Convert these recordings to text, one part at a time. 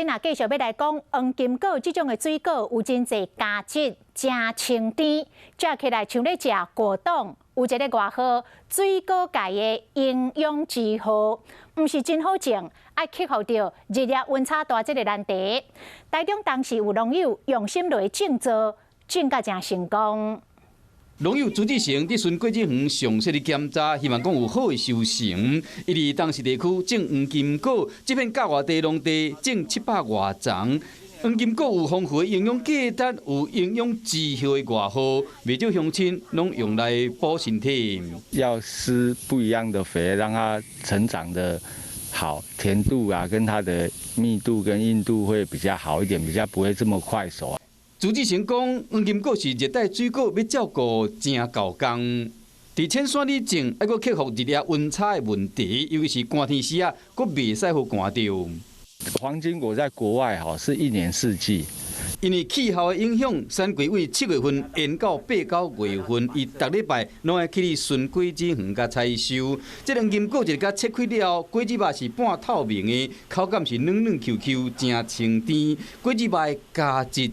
亲啊，继续要来讲黄金果这种的水果有真侪价值，真清甜，食起来像咧食果冻。有一个外号“水果界的营养之号”，毋是真好种，爱克服着日夜温差大这个难题。台中当时有农友用心来种植，种甲真成功。 农友朱志成伫顺果子园详细的检查，希望讲有好的收成。伊伫当时地区种黄金果，这片郊外地农地种700多丛。黄金果有丰富的营养价值，有营养之后的外号，未少乡亲拢用来补身体。要施不一样的肥，让它成长的好，甜度啊，跟它的密度跟硬度会比较好一点，比较不会这么快熟。 朱志成讲，黄金果是热带水果，要照顾真够工。伫浅山里种，还阁克服日夜温差的问题，尤其是寒天时啊，阁袂使互寒着。黄金果在国外是1年4季，因为气候的影响，产季为7月份延到8、9月份，伊逐礼拜拢会去顺果子园甲采收。这黄金果一甲切开了，果子肉是半透明的，口感是软软 QQ， 真清甜。果子肉的价值。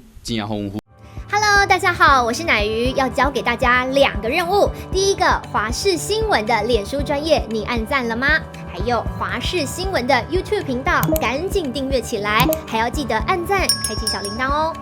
Hello， 大家好，我是乃瑜，要教给大家2个任务。第一个，华视新闻的脸书专页，你按赞了吗？还有华视新闻的 YouTube 频道，赶紧订阅起来，还要记得按赞，开启小铃铛哦。